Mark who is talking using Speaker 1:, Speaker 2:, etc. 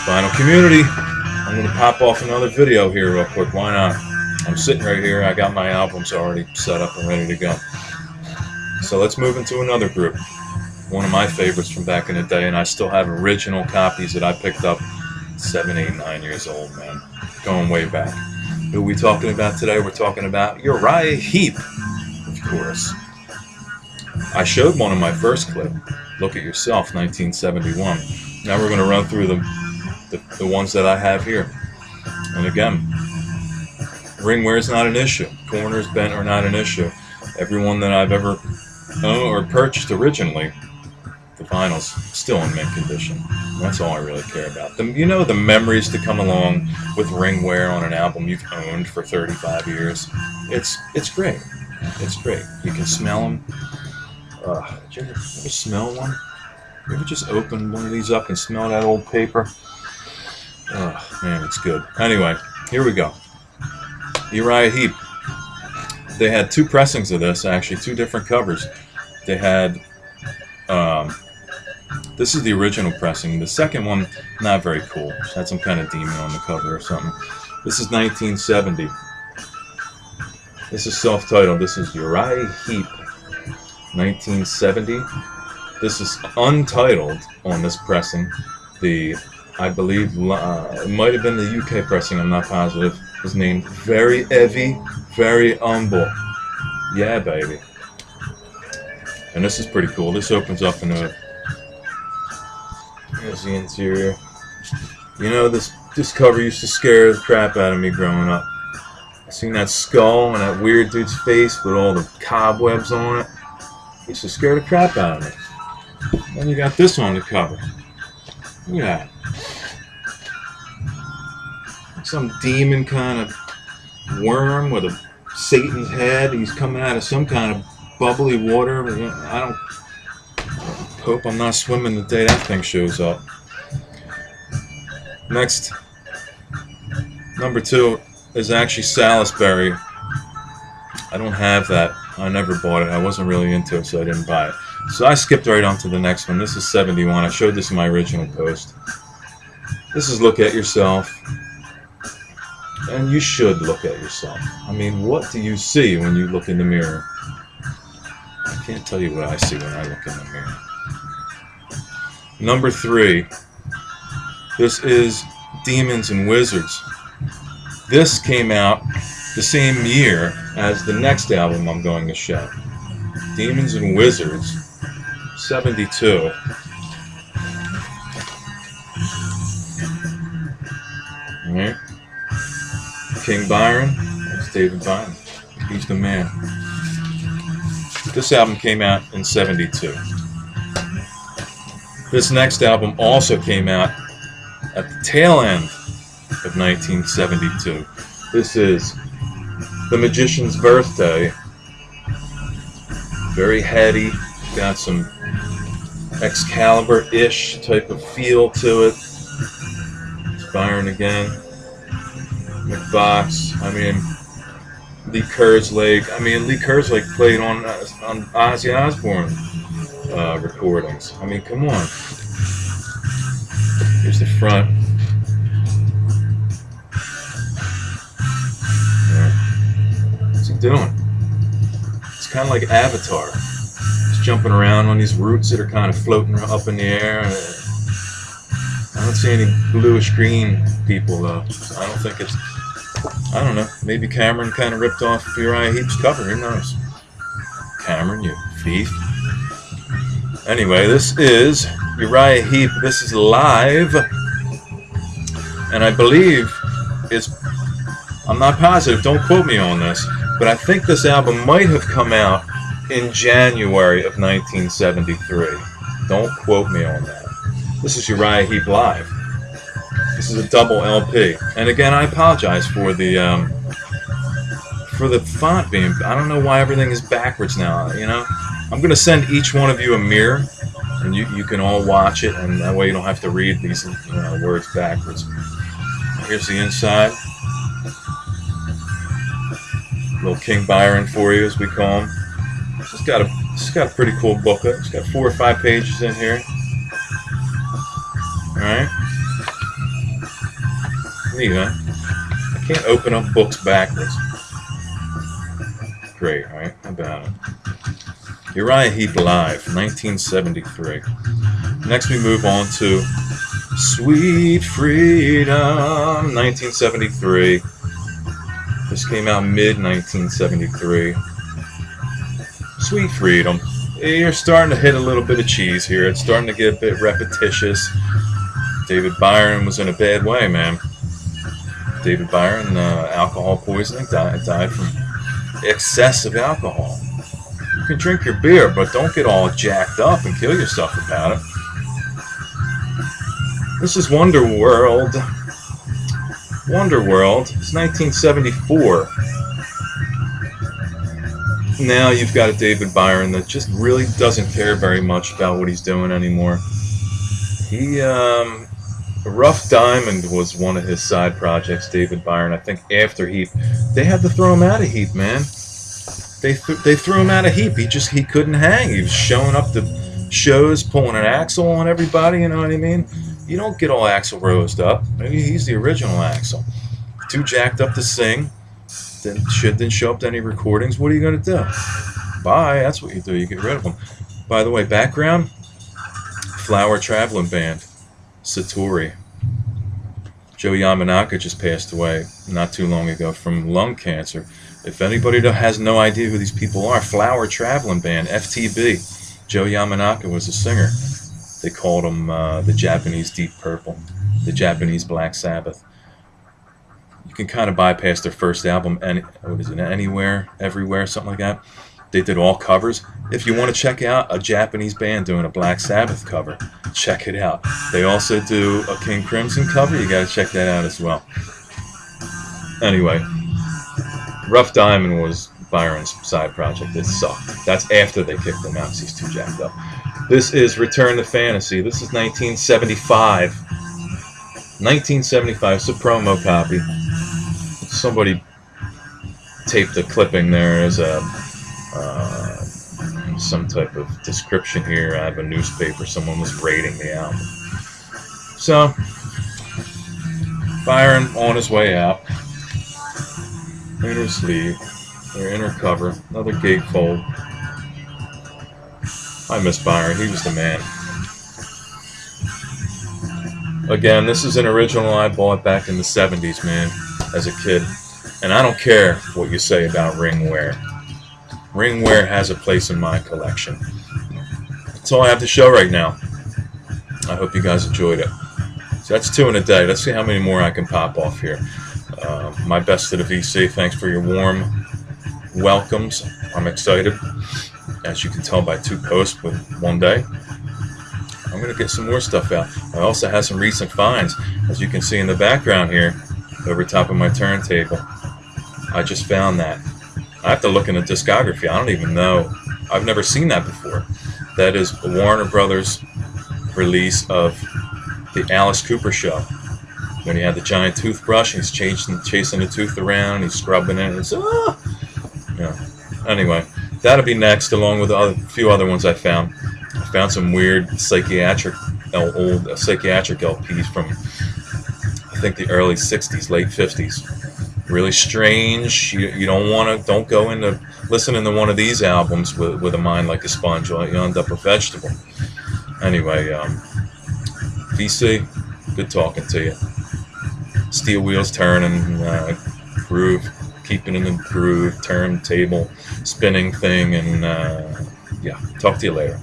Speaker 1: Final community. I'm going to pop off another video here real quick. Why not? I'm sitting right here. I got my albums already set up and ready to go. So let's move into another group. One of my favorites from back in the day, and I still have original copies that I picked up 7, 8, 9 years old, man. Going way back. Who are we talking about today? We're talking about Uriah Heep, of course. I showed one in my first clip. Look at yourself, 1971. Now we're going to run through the ones that I have here. And again, ring wear is not an issue. Corners bent are not an issue. Everyone that I've ever owned or purchased originally, the vinyl's still in mint condition. That's all I really care about. The memories to come along with ring wear on an album you've owned for 35 years. It's great. It's great. You can smell them. Did you ever smell one? You ever just open one of these up and smell that old paper? Oh, man, it's good. Anyway, here we go. Uriah Heep. They had 2 pressings of this, actually, 2 different covers. They had, this is the original pressing. The second one, not very cool. It had some kind of demon on the cover or something. This is 1970. This is self-titled. This is Uriah Heep, 1970. This is untitled on this pressing. I believe it might have been the UK pressing, I'm not positive. His name, Very Heavy, Very Humble. Yeah, baby. And this is pretty cool. This opens up into a... Here's the interior. You know, this cover used to scare the crap out of me growing up. Seeing that skull and that weird dude's face with all the cobwebs on it. It used to scare the crap out of me. Then you got this on the cover. Look at that. Some demon kind of worm with a Satan's head. He's coming out of some kind of bubbly water. I hope I'm not swimming the day that thing shows up. Next, number 2 is actually Salisbury. I don't have that. I never bought it. I wasn't really into it, so I didn't buy it. So I skipped right on to the next one. This is 71. I showed this in my original post. This is Look at Yourself. And you should look at yourself. I mean, what do you see when you look in the mirror? I can't tell you what I see when I look in the mirror. Number 3. This is Demons and Wizards. This came out the same year as the next album I'm going to show. Demons and Wizards, 72. Alright. King Byron, that's David Byron. He's the man. This album came out in 72. This next album also came out at the tail end of 1972. This is The Magician's Birthday. Very heady, got some Excalibur-ish type of feel to it. It's Byron again. McBox, Lee Kerslake. Lee Kerslake played on Ozzy Osbourne recordings. Come on. Here's the front. What's he doing? It's kind of like Avatar. He's jumping around on these roots that are kind of floating up in the air. I don't see any bluish green people though. I don't think it's... I don't know. Maybe Cameron kind of ripped off Uriah Heep's cover. Who knows? Cameron, you thief. Anyway, this is Uriah Heep. This is live. And I believe it's... I'm not positive. Don't quote me on this. But I think this album might have come out in January of 1973. Don't quote me on that. This is Uriah Heep live. This is a double LP, and again, I apologize for the font being. I don't know why everything is backwards now. You know, I'm gonna send each one of you a mirror, and you can all watch it, and that way you don't have to read these words backwards. Here's the inside. Little King Byron for you, as we call him. It's got a pretty cool booklet. It's got 4 or 5 pages in here. All right. me, man. I can't open up books backwards. Great, right? How about it? Uriah Heep Live, 1973. Next we move on to Sweet Freedom, 1973. This came out mid-1973. Sweet Freedom. You're starting to hit a little bit of cheese here. It's starting to get a bit repetitious. David Byron was in a bad way, man. David Byron, alcohol poisoning, died from excessive alcohol. You can drink your beer, but don't get all jacked up and kill yourself about it. This is Wonder World. Wonder World. It's 1974. Now you've got a David Byron that just really doesn't care very much about what he's doing anymore. Rough Diamond was one of his side projects, David Byron. I think after Heep, they had to throw him out of Heep, man. They threw him out of Heep. He couldn't hang. He was showing up to shows, pulling an Axl on everybody. You know what I mean? You don't get all Axl Rosed up. Maybe he's the original Axl. Too jacked up to sing. Didn't show up to any recordings. What are you gonna do? Bye. That's what you do. You get rid of them. By the way, background: Flower Traveling Band. Satori. Joe Yamanaka just passed away not too long ago from lung cancer. If anybody has no idea who these people are, Flower Traveling Band, FTB. Joe Yamanaka was a singer. They called him the Japanese Deep Purple, the Japanese Black Sabbath. You can kind of bypass their first album, Anywhere, Everywhere, something like that. They did all covers. If you want to check out a Japanese band doing a Black Sabbath cover, check it out. They also do a King Crimson cover. You got to check that out as well. Anyway, Rough Diamond was Byron's side project. It sucked. That's after they kicked him out because he's too jacked up. This is Return to Fantasy. This is 1975. 1975. It's a promo copy. Somebody taped a clipping there as some type of description here. I have a newspaper. Someone was rating the album. So, Byron on his way out. Inner sleeve, or inner cover, another gatefold. I miss Byron. He was the man. Again, this is an original I bought back in the 70s, man, as a kid. And I don't care what you say about ringware. Ringware has a place in my collection. That's all I have to show right now. I hope you guys enjoyed it. So that's 2 in a day. Let's see how many more I can pop off here. My best to the VC. Thanks for your warm welcomes. I'm excited. As you can tell by 2 posts with 1 day. I'm going to get some more stuff out. I also have some recent finds. As you can see in the background here, over top of my turntable. I just found that. I have to look in the discography. I don't even know. I've never seen that before. That is a Warner Brothers release of the Alice Cooper Show. When he had the giant toothbrush, he's chasing the tooth around, he's scrubbing it, and it's, yeah. Anyway, that'll be next, along with a few other ones I found. I found some weird old psychiatric LPs from, I think, the early 60s, late 50s. Really strange. You don't go into listening to one of these albums with a mind like a sponge. You'll end up a vegetable. Anyway, VC, good talking to you. Steel wheels turning, groove, keeping in the groove, turntable, spinning thing, and yeah, talk to you later.